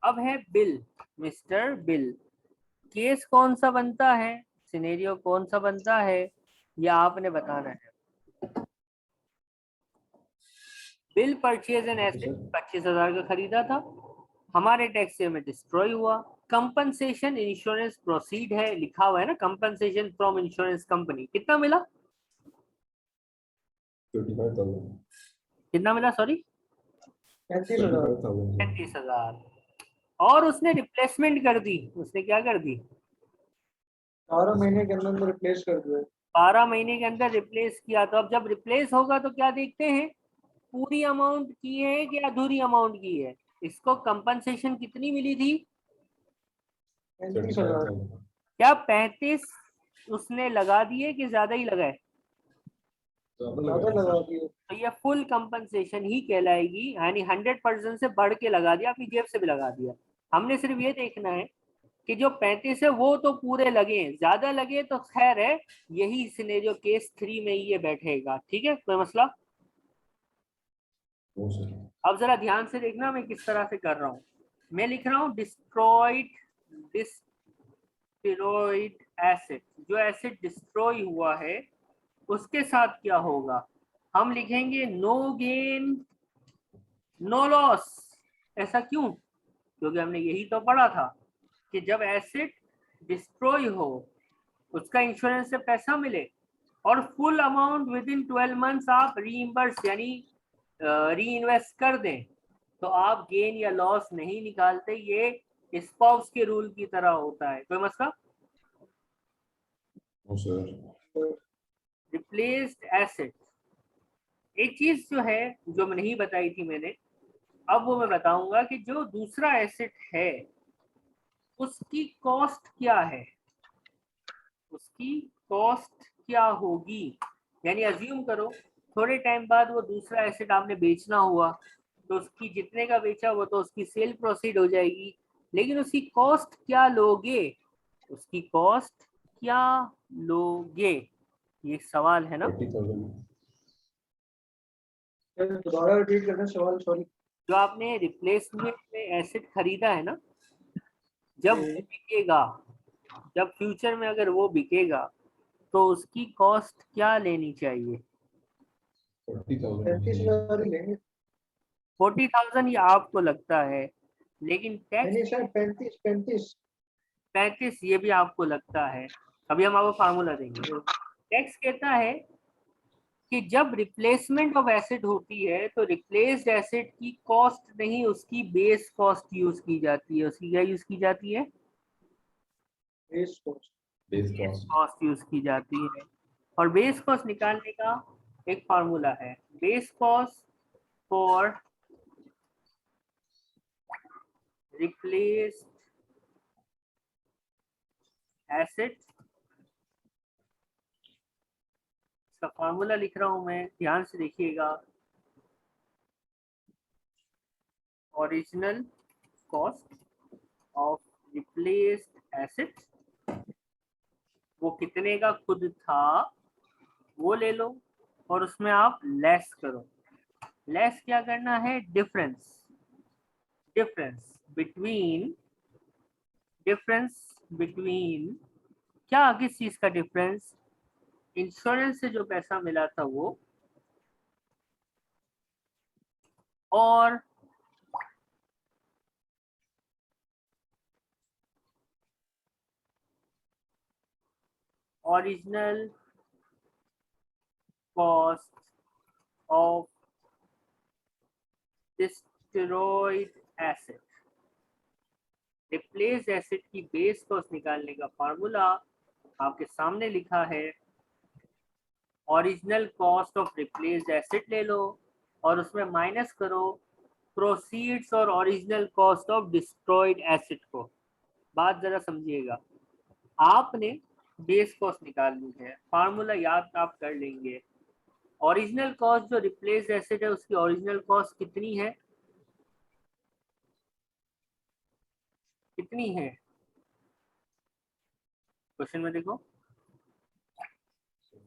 अब है bill, mister bill. Case कौन सा बनता है, सिनेरियो कौन सा बनता है, ये आपने बताना है। बिल परचेज एन एसेट, 25,000 का खरीदा था, हमारे टैक्स में डिस्ट्रॉय हुआ। कंपनसेशन इंश्योरेंस प्रोसीड है, लिखा हुआ है ना, कंपनसेशन फ्रॉम इंश्योरेंस कंपनी। कितना मिला, 35,000। कितना मिला, सॉरी 35,000। 35,000। और उसने रिप्लेसमेंट कर दी, उसने क्या कर दी, 12 महीने के अंदर रिप्लेस कर दिया। 12 महीने के अंदर रिप्लेस किया। तो अब जब रिप्लेस होगा तो क्या देखते हैं, पूरी अमाउंट की है कि अधूरी अमाउंट की है। इसको कंपनसेशन कितनी मिली थी, 35,000। क्या 35 उसने लगा दिए कि ज्यादा ही लगाए, ज्यादा लगा दिए। तो ये फुल कंपनसेशन ही कहलाएगी, यानी 100% से बढ़ के लगा दिया, अपनी जेब से भी लगा दिया। हमने सिर्फ ये देखना है कि जो 35 है वो तो पूरे लगे, ज्यादा लगे तो खैर है, यही सिनेरियो केस 3 में ही ये बैठेगा। ठीक है, कोई मसला। अब जरा ध्यान से देखना मैं किस तरह से कर रहा हूँ। मैं लिख रहा हूँ डिस्ट्रॉयड एसेट, जो एसेट डिस्ट्रॉय हुआ है उसके साथ क्या होगा, हम लिखेंगे नो गेन नो लॉस। ऐसा क्यों, क्योंकि हमने यही तो पढ़ा था कि जब एसेट डिस्ट्रॉय हो, उसका इंश्योरेंस से पैसा मिले और full amount with in 12 months आप रीइंबर्स यानी री इन्वेस्ट कर दें, तो आप गेन या लॉस नहीं निकालते। ये स्पाउस के रूल की तरह होता है। कोई मसला। रिप्लेस्ड एसेट, एक चीज जो है जो मैं नहीं बताई थी मैंने, अब वो मैं बताऊंगा कि जो दूसरा एसेट है उसकी कॉस्ट क्या है, उसकी कॉस्ट क्या होगी। यानी अज्यूम करो थोड़े टाइम बाद वो दूसरा एसेट आपने बेचना हुआ, तो उसकी जितने का बेचा वो तो उसकी सेल प्रोसीड हो जाएगी, लेकिन उसकी कॉस्ट क्या लोगे, उसकी कॉस्ट क्या लोगे, ये सवाल है ना। 40,000। दोबारा रिपीट करना सवाल, सॉरी। जो आपने रिप्लेसमेंट में एसेट खरीदा है ना, जब वो बिकेगा, जब फ्यूचर में अगर वो बिकेगा तो उसकी कॉस्ट क्या लेनी चाहिए, 40,000। 35,000 लेंगे। 40,000 ये आपको लगता है, लेकिन टैक्स नहीं सर, 35। 35 ये भी आपको लगता है। अभी हम आपको फार्मूला देंगे। टैक्स कहता है कि जब रिप्लेसमेंट ऑफ एसेट होती है तो रिप्लेस्ड एसेट की कॉस्ट नहीं, उसकी बेस कॉस्ट यूज की जाती है। उसकी क्या यूज की जाती है, base cost. Base base cost. Cost use की जाती है। और बेस कॉस्ट निकालने का एक फार्मूला है, base cost for replaced asset. इसका फार्मूला लिख रहा हूं मैं, ध्यान से देखिएगा। Original cost of replaced asset, वो कितने का खुद था वो ले लो और उसमें आप लेस करो। लेस क्या करना है, difference, difference between, difference between क्या, किस चीज का डिफरेंस, इंश्योरेंस से जो पैसा मिला था वो और original cost of destroyed asset. Replace asset की बेस कॉस्ट निकालने का फार्मूला आपके सामने लिखा है, original cost of replaced asset ले लो और उसमें माइनस करो प्रोसीड्स और original cost of destroyed asset को। बात जरा समझिएगा, आपने बेस कॉस्ट निकालनी है, फार्मूला याद आप कर लेंगे। ओरिजिनल कॉस्ट जो रिप्लेस्ड एसेट है उसकी ओरिजिनल कॉस्ट कितनी है, कितनी है, क्वेश्चन में देखो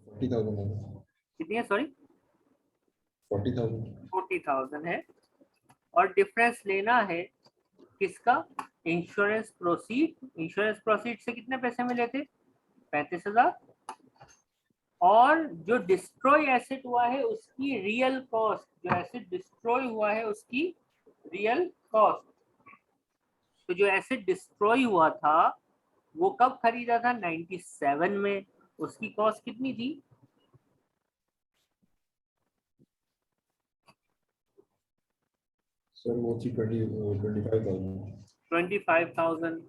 40,000। कितनी है, सॉरी 40,000। 40,000 है। और डिफरेंस लेना है किसका? Insurance proceed. इंश्योरेंस प्रोसीड से कितने पैसे मिले थे? 35,000। और जो डिस्ट्रॉय एसेट हुआ है उसकी रियल कॉस्ट, जो एसेट डिस्ट्रॉय हुआ है उसकी रियल कॉस्ट। तो जो एसेट डिस्ट्रॉय हुआ था वो कब खरीदा था? 97 में। उसकी कॉस्ट कितनी थी? सर वो थी 25,000। 25,000।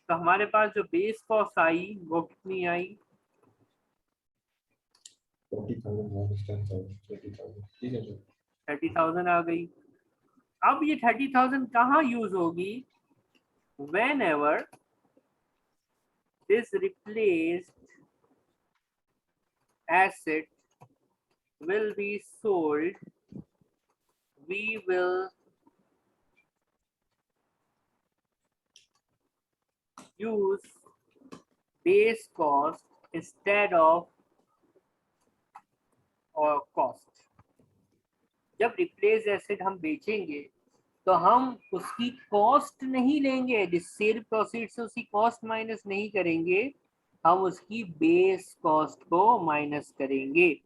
तो हमारे पास जो बेस कॉस्ट आई वो कितनी आई? 40,000 माइनस 10,000, 30,000। ठीक है सर। 30,000 आ गई। अब ये 30,000 कहाँ यूज होगी? whenever this replaced asset will be sold, we will use base cost instead of or cost। जब रिप्लेस एसेट हम बेचेंगे तो हम उसकी कॉस्ट नहीं लेंगे, जिस सेल प्रोसीड से उसकी कॉस्ट माइनस नहीं करेंगे, हम उसकी बेस कॉस्ट को माइनस करेंगे।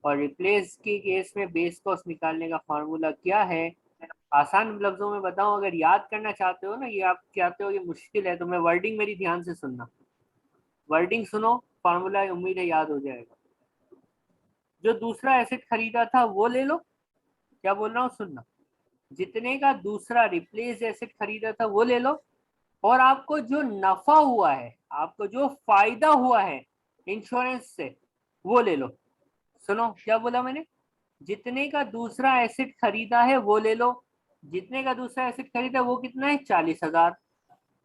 और रिप्लेस के केस में बेस कॉस्ट निकालने का फार्मूला क्या है? आसान लफ्जों में बताऊं, अगर याद करना चाहते हो ना, ये आप चाहते हो ये मुश्किल है, तो मैं वर्डिंग मेरी ध्यान से सुनना। वर्डिंग सुनो, फार्मूला उम्मीद है याद हो जाएगा। जो दूसरा एसेट खरीदा था वो ले लो। क्या बोल रहा हूँ, सुनना। जितने का दूसरा रिप्लेस एसेट खरीदा था वो ले लो, और आपको जो नफा हुआ है, आपको जो फायदा हुआ है इंश्योरेंस से, वो ले लो। सुनो क्या बोला मैंने? जितने का दूसरा एसेट खरीदा है वो ले लो। जितने का दूसरा एसेट खरीदा वो कितना है? 40,000।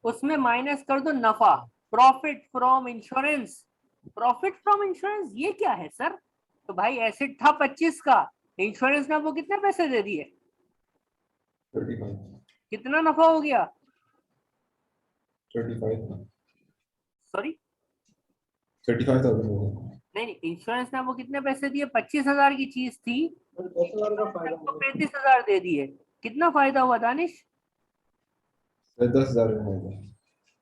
उसमें माइनस कर दो नफा, profit from insurance. Profit from insurance ये क्या है सर? तो भाई एसेट था 25 का, इंश्योरेंस ने वो कितने पैसे दे दिए? 35। कितना नफा हो गया? 35। सॉरी, 35,000 होगा। नहीं, इंश्योरेंस ने वो कितने पैसे दिए? 25,000 की चीज थी, 10,000 का फायदा आपको होगा। 35,000 दे दिए। कितना फायदा हुआ दानिश? सर 10,000 में होगा।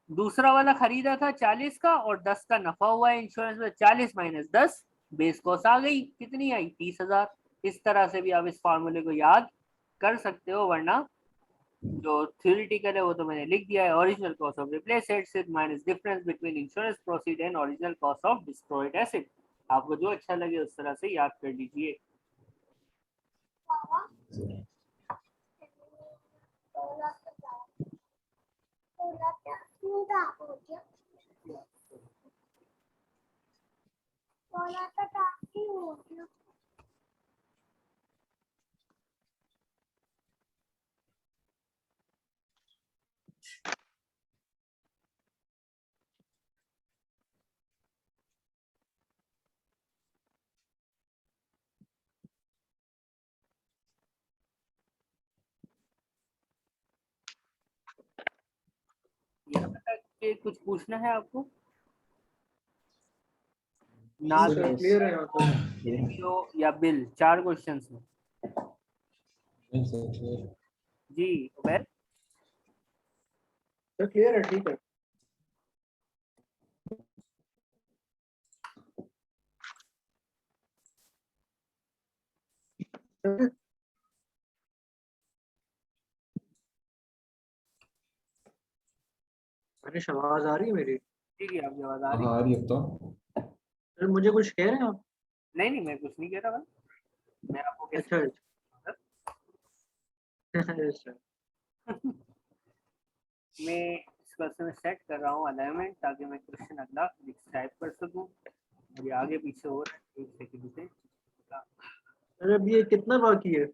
दूसरा वाला खरीदा था 40 का और 10 का नफा हुआ है इंश्योरेंस में। 40 माइनस 10, बेस कॉस्ट आ गई, कितनी आई? 30,000। इस तरह से भी आप इस फार्मूले को याद कर सकते हो, वरना जो थ्योरेटिकल है वो तो मैंने लिख दिया है। Original cost off replace asset minus difference between insurance proceed and original cost of destroyed asset. आपको जो अच्छा लगे उस तरह से याद कर लीजिए। यहाँ तक कुछ पूछना है आपको? ना सर, क्लियर है यहाँ तक। सीपीओ या बिल, 4 क्वेश्चंस में। नहीं सर। जी उबैर। तो क्लियर है, ठीक है। अनिश, आवाज आ रही है मेरी? ठीक है, आपकी आवाज आ रही हाँ है। आ रही है, अब तो। सर मुझे कुछ कह रहे हैं आप? नहीं नहीं, मैं कुछ नहीं कह रहा भाई, मैं आपको अच्छा कैसे अच्छा। मैं इस क्वेश्चन में सेट कर रहा हूँ अलाइनमेंट, ताकि मैं क्वेश्चन अगला टाइप कर सकूँ। और ये आगे पीछे हो रहा है, एक सेकंड से। सर अब ये कितना बाकी है?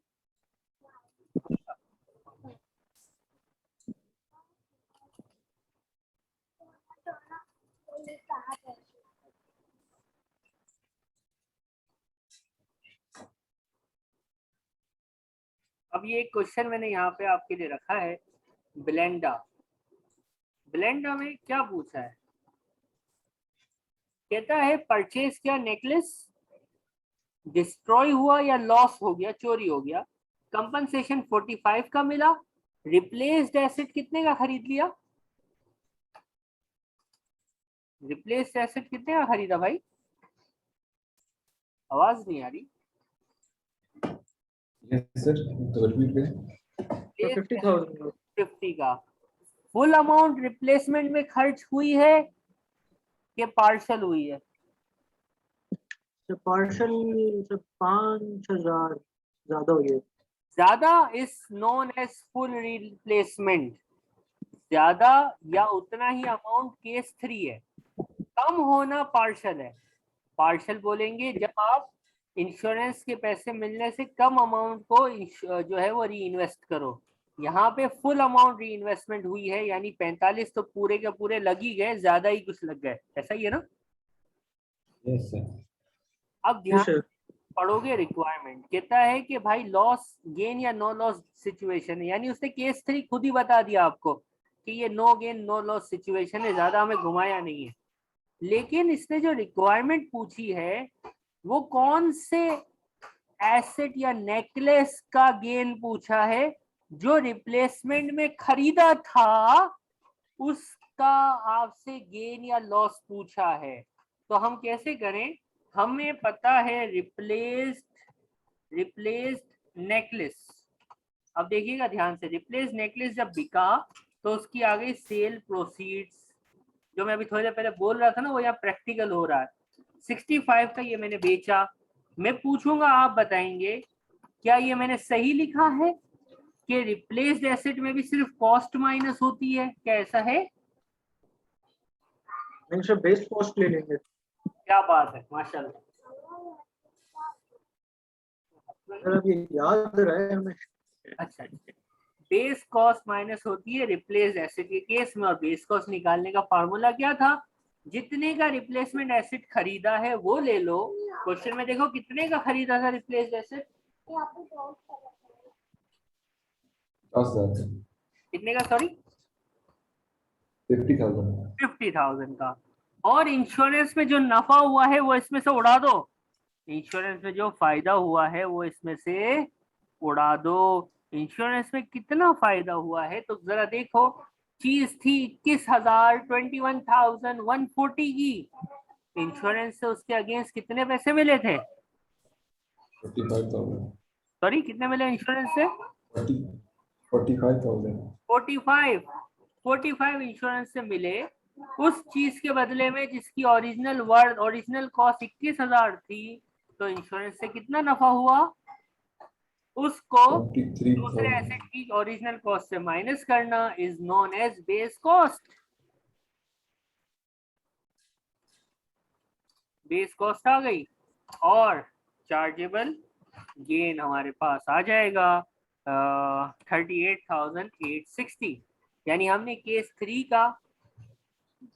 अब ये एक क्वेश्चन मैंने यहाँ पे आपके लिए रखा है। ब्लेंडा, ब्लेंडा में क्या पूछा है? कहता है परचेज किया नेकलेस, डिस्ट्रॉय हुआ या लॉस हो गया, चोरी हो गया, कंपनसेशन 45 का मिला, रिप्लेस्ड एसेट कितने का खरीद लिया? रिप्लेस्ड एसेट कितने का खरीदा भाई? आवाज नहीं आ रही। Yes sir, तो repeat करें। 50,000 50 का। फुल अमाउंट रिप्लेसमेंट में खर्च हुई है कि पार्शल हुई है? से पार्शल से 5,000 ज्यादा हो गया। ज्यादा is known as full replacement. ज्यादा या उतना ही अमाउंट केस 3 है। कम होना पार्शल है। पार्शल बोलेंगे जब आप इंश्योरेंस के पैसे मिलने से कम अमाउंट को जो है वो री इन्वेस्ट करो। यहाँ पे फुल अमाउंट री इन्वेस्टमेंट हुई है, यानी 45 तो पूरे के पूरे लग ही गए, ज्यादा ही कुछ लग गए, ऐसा ही है ना? Yes sir. अब जी ध्यान सर। पढ़ोगे, रिक्वायरमेंट कहता है कि भाई लॉस गेन या नो लॉस सिचुएशन है, यानी उसने केस 3 खुद ही बता दिया आपको कि ये no gain no loss situation है, ज्यादा हमें घुमाया नहीं है। लेकिन इसने जो रिक्वायरमेंट पूछी है वो कौन से एसेट या नेकलेस का गेन पूछा है? जो रिप्लेसमेंट में खरीदा था उसका आपसे गेन या लॉस पूछा है। तो हम कैसे करें? हमें पता है रिप्लेस्ड नेकलेस। अब देखिएगा ध्यान से, रिप्लेस नेकलेस जब बिका तो उसकी आ गई सेल प्रोसीड्स। जो मैं अभी थोड़ी देर पहले बोल रहा था ना, वो यहाँ प्रैक्टिकल हो रहा है। 65 का ये मैंने बेचा। मैं पूछूंगा, आप बताएंगे क्या ये मैंने सही लिखा है कि रिप्लेस्ड एसेट में भी सिर्फ कॉस्ट माइनस होती है? क्या ऐसा है? नहीं सर, बेस कॉस्ट ले लेंगे। क्या बात है, माशाल्लाह। सर अब ये याद रहे हमें। अच्छा, बेस कॉस्ट माइनस होती है रिप्लेस एसेट के केस में। और बेस कॉस्ट निकालने का फार्मूला क्या था? जितने का रिप्लेसमेंट एसेट खरीदा है वो ले लो। क्वेश्चन में देखो कितने का खरीदा था रिप्लेस एसेट? 10,000 कितने का, सॉरी? 50,000 50,000 का। और इंश्योरेंस में जो नफा हुआ है वो इसमें से उड़ा दो। इंश्योरेंस में जो फायदा हुआ है वो इसमें से उड़ा दो। इंश्योरेंस में कितना फायदा हुआ है तो जरा देखो। चीज थी 21,000, 21,140 की। इंश्योरेंस से उसके अगेंस्ट कितने पैसे मिले थे? 45,000 सॉरी, कितने मिले इंश्योरेंस से? 45,000 45। 45 इंश्योरेंस से मिले उस चीज के बदले में जिसकी ओरिजिनल कॉस्ट 21,000 थी। तो इंश्योरेंस से कितना नफा हुआ? उसको दूसरे 23,000 एसेट की ओरिजिनल कॉस्ट से माइनस करना is known as base cost. Base cost आ गई और चार्जेबल गेन हमारे पास आ जाएगा 38,860। यानी हमने केस 3 का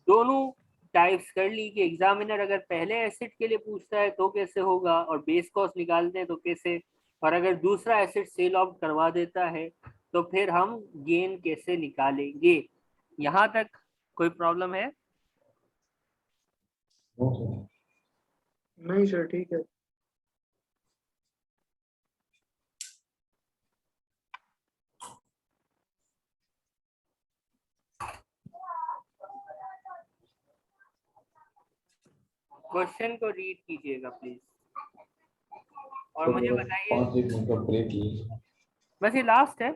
दोनों टाइप्स कर ली कि एग्जामिनर अगर पहले एसेट के लिए पूछता है तो कैसे होगा और बेस कॉस्ट निकालते हैं तो कैसे, और अगर दूसरा एसेट सेल ऑफ करवा देता है तो फिर हम गेन कैसे निकालेंगे। यहाँ तक कोई प्रॉब्लम है? No, sir. नहीं सर, ठीक है। क्वेश्चन को रीड कीजिएगा प्लीज और तो मुझे बताइए। 5-1 मिनट का ब्रेक लीजिए। बस ये लास्ट है।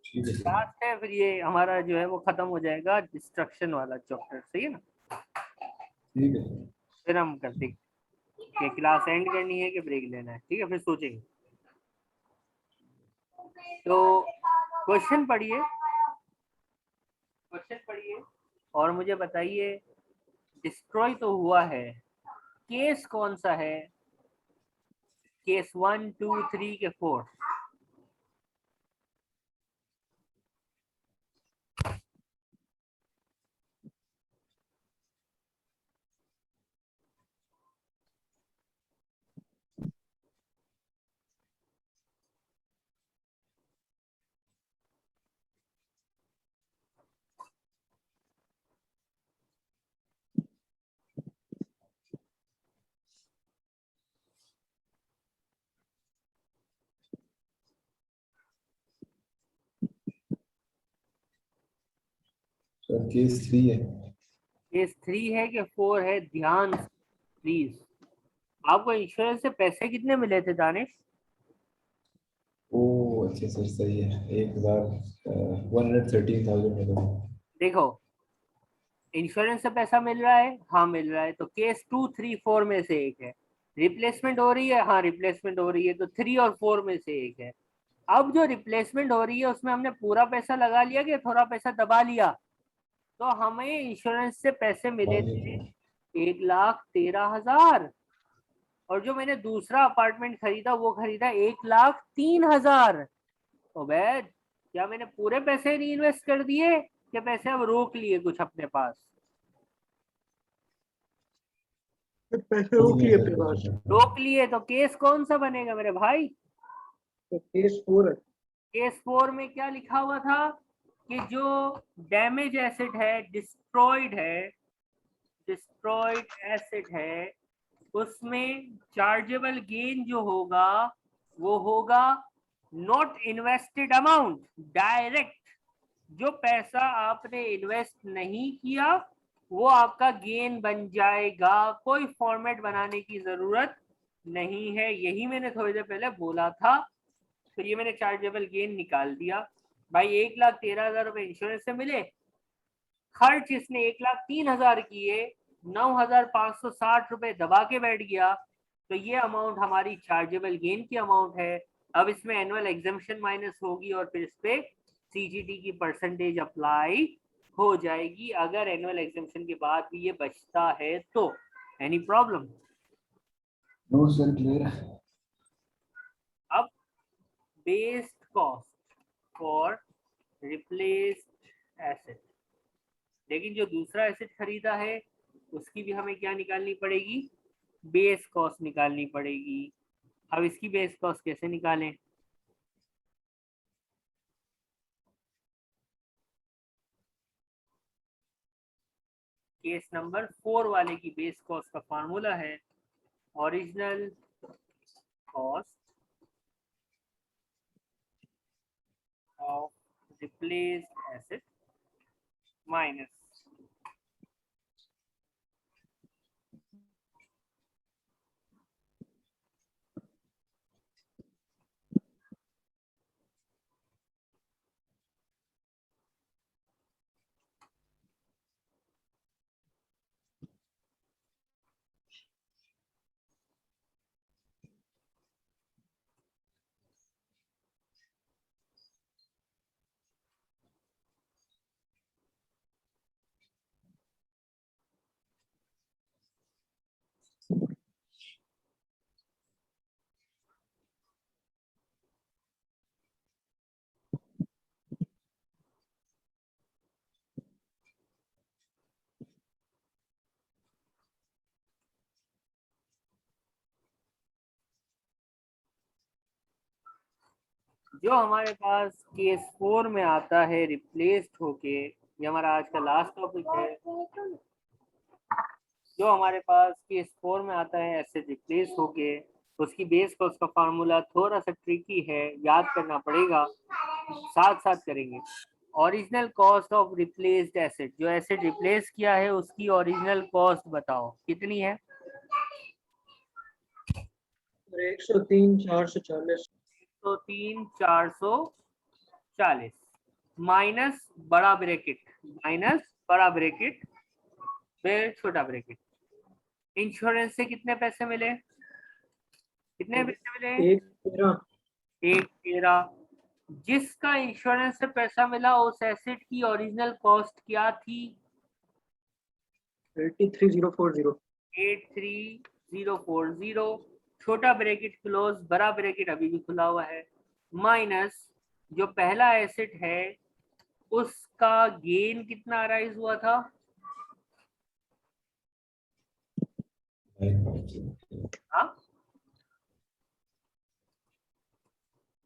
ठीक है सर। लास्ट है, फिर ये हमारा जो है वो खत्म हो जाएगा डिस्ट्रक्शन वाला चैप्टर, सही है ना? ठीक है सर। फिर हम करते कि क्लास एंड करनी है कि ब्रेक लेना है, ठीक है? फिर सोचेंगे। तो क्वेश्चन पढ़िए, क्वेश्चन पढ़िए और मुझे बताइए। डिस्ट्रॉय तो हुआ है, केस कौन सा है? केस 1, 2, 3 के 4? केस 3 है। केस 3 है कि 4 है? ध्यान प्लीज। आपको इंश्योरेंस से पैसे कितने मिले थे दानिश? ओ अच्छा सर, सही है। 113,000 देखो, इंश्योरेंस से पैसा मिल रहा है, हाँ मिल रहा है, तो केस 2, 3, 4 में से एक है। रिप्लेसमेंट हो रही है, हाँ रिप्लेसमेंट हो रही है, तो 3 और 4 में से एक है। अब जो रिप्लेसमेंट हो रही है उसमें हमने पूरा पैसा लगा लिया कि थोड़ा पैसा दबा लिया? तो हमें इंश्योरेंस से पैसे मिले थे 1,13,000, और जो मैंने दूसरा अपार्टमेंट खरीदा वो खरीदा 1,03,000। तो वैद, क्या मैंने पूरे पैसे री इन्वेस्ट कर दिए कि पैसे अब रोक लिए कुछ अपने पास? पैसे रोक लिए अपने पास। रोक लिए, तो केस कौन सा बनेगा मेरे भाई? तो केस 4 है। केस 4 में क्या लिखा हुआ था कि जो डैमेज एसेट है, डिस्ट्रॉयड एसेट है, उसमें चार्जेबल गेन जो होगा वो होगा नॉट इन्वेस्टेड अमाउंट, डायरेक्ट। जो पैसा आपने इन्वेस्ट नहीं किया वो आपका गेन बन जाएगा, कोई फॉर्मेट बनाने की जरूरत नहीं है। यही मैंने थोड़ी देर पहले बोला था। तो ये मैंने चार्जेबल गेन निकाल दिया भाई। 1,13,000 रुपए इंश्योरेंस से मिले, खर्च इसने 1,03,000 किए, 9,560 रुपए दबा के बैठ गया, तो ये अमाउंट हमारी चार्जेबल गेन की अमाउंट है। अब इसमें एनुअल एग्जम्पशन माइनस होगी और फिर इस पे सीजीटी की परसेंटेज अप्लाई हो जाएगी, अगर एनुअल एग्जम्पशन के बाद भी ये बचता है तो। Any problem? No sir, clear. अब based cost for replaced asset, लेकिन जो दूसरा एसेट खरीदा है उसकी भी हमें क्या निकालनी पड़ेगी? बेस कॉस्ट निकालनी पड़ेगी। अब इसकी बेस कॉस्ट कैसे निकालें? केस नंबर 4 वाले की बेस कॉस्ट का फार्मूला है original cost of replaced asset minus जो हमारे पास केस 4 में आता है रिप्लेस्ड होके, ये हमारा आज का लास्ट टॉपिक है। जो हमारे पास केस 4 में आता है एसेट रिप्लेस होके, उसकी बेस कॉस्ट का फार्मूला थोड़ा सा ट्रिकी है, याद करना पड़ेगा, साथ साथ करेंगे। Original cost of replaced asset, जो एसेट रिप्लेस किया है उसकी ओरिजिनल कॉस्ट बताओ कितनी है? 103,440। तो 3,440 माइनस बड़ा ब्रैकेट, फिर छोटा ब्रैकेट। इंश्योरेंस से कितने पैसे मिले? कितने पैसे मिले? 113। 1,13,000। जिसका इंश्योरेंस से पैसा मिला उस एसेट की ओरिजिनल कॉस्ट क्या थी? 83,040। 83,040, छोटा ब्रैकेट क्लोज, बड़ा ब्रैकेट अभी भी खुला हुआ है, माइनस जो पहला एसेट है उसका गेन कितना अराइज हुआ था? हाँ,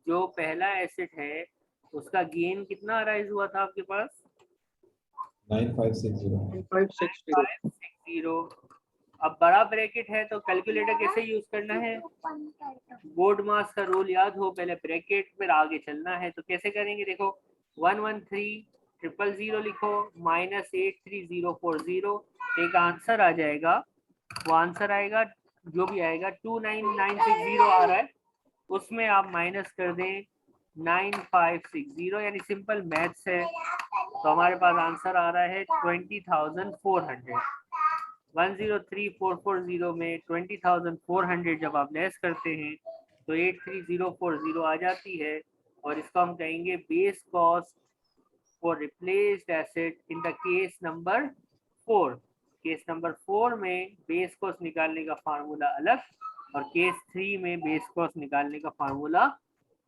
जो पहला एसेट है उसका गेन कितना अराइज हुआ था आपके पास? 9560। 560। अब बड़ा ब्रैकेट है तो कैलकुलेटर कैसे यूज करना है? बोर्ड मास का रूल याद हो, पहले ब्रैकेट फिर आगे चलना है, तो कैसे करेंगे? देखो 113 000 लिखो -83040, एक आंसर आ जाएगा। वो आंसर आएगा जो भी आएगा 29960 आ रहा है, उसमें आप माइनस कर दें 9560, यानी सिंपल मैथ्स है। तो हमारे पास आंसर आ रहा है 20,400। 103440 में 20,400 जब आप लेस करते हैं तो 83040 आ जाती है, और इसको हम कहेंगे base cost for replaced asset in the case number 4। Case number 4 में बेस कॉस्ट निकालने का फार्मूला अलग, और केस 3 में बेस कॉस्ट निकालने का फार्मूला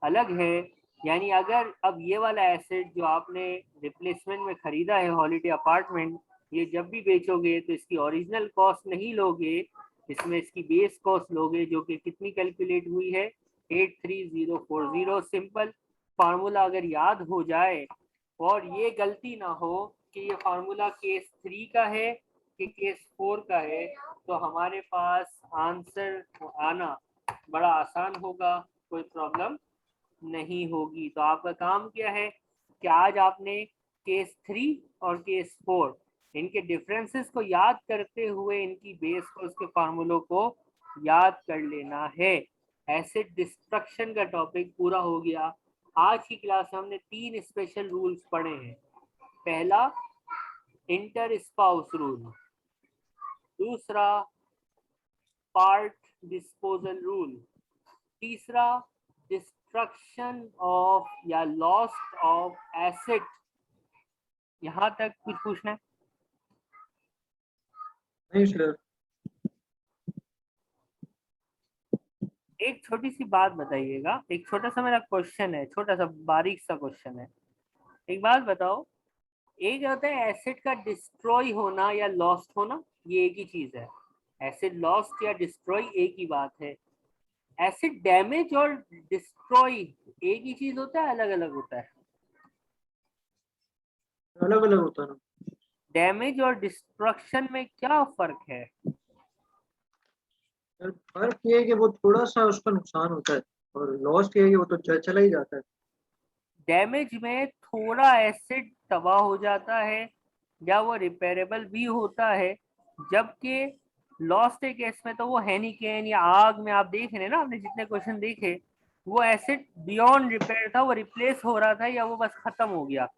अलग है। यानी अगर अब ये वाला एसेट जो आपने रिप्लेसमेंट में खरीदा है, हॉलीडे अपार्टमेंट, ये जब भी बेचोगे तो इसकी ओरिजिनल कॉस्ट नहीं लोगे, इसमें इसकी बेस कॉस्ट लोगे, जो कि कितनी कैलकुलेट हुई है 83040। सिंपल फार्मूला अगर याद हो जाए और ये गलती ना हो कि ये फार्मूला केस 3 का है कि केस 4 का है, तो हमारे पास आंसर आना बड़ा आसान होगा, कोई प्रॉब्लम नहीं होगी। तो आपका काम क्या है कि आज आपने केस 3 और केस 4 इनके डिफरेंसेस को याद करते हुए इनकी बेस को, उसके फार्मूलों को याद कर लेना है। एसिड डिस्ट्रक्शन का टॉपिक पूरा हो गया। आज की क्लास में हमने 3 स्पेशल रूल्स पढ़े हैं। पहला इंटर स्पाउस रूल, दूसरा पार्ट डिस्पोजल रूल, तीसरा डिस्ट्रक्शन ऑफ या लॉस ऑफ एसिड। यहां तक कुछ पूछना है? नहीं सर। एक छोटी सी बात बताइएगा, एक छोटा सा मेरा क्वेश्चन है, छोटा सा बारीक सा क्वेश्चन है। एक बात बताओ, एक होता है एसिड का डिस्ट्रॉय होना या लॉस्ट होना, ये एक ही चीज है। एसिड लॉस्ट या डिस्ट्रॉय एक ही बात है। एसिड डैमेज और डिस्ट्रॉय एक ही चीज होता है, अलग अलग होता है? अलग अलग होता है ना। डैमेज और डिस्ट्रक्शन में क्या फर्क है? सर फर्क ये है कि वो थोड़ा सा उसका नुकसान होता है, और लॉस ये है कि वो तो चला ही जाता है। डैमेज में थोड़ा एसिड तबाह हो जाता है या वो रिपेरेबल भी होता है, जबकि लॉस्ट के केस में तो वो हेनिकेन या आग में आप देख रहे हैं ना, आपने जितने क्वेश्चन देखे, वो एसिड बियॉन्ड रिपेयर था, वो रिप्लेस हो रहा था या वो बस खत्म हो गया।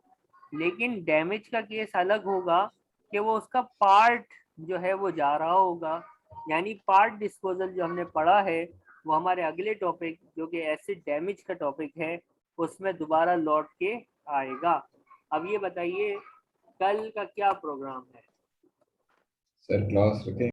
लेकिन डैमेज का केस अलग होगा कि वो उसका पार्ट जो है वो जा रहा होगा। यानी पार्ट डिस्पोजल जो हमने पढ़ा है वो हमारे अगले टॉपिक जो कि एसिड डैमेज का टॉपिक है उसमें दोबारा लौट के आएगा। अब ये बताइए कल का क्या प्रोग्राम है? सर क्लास रखें।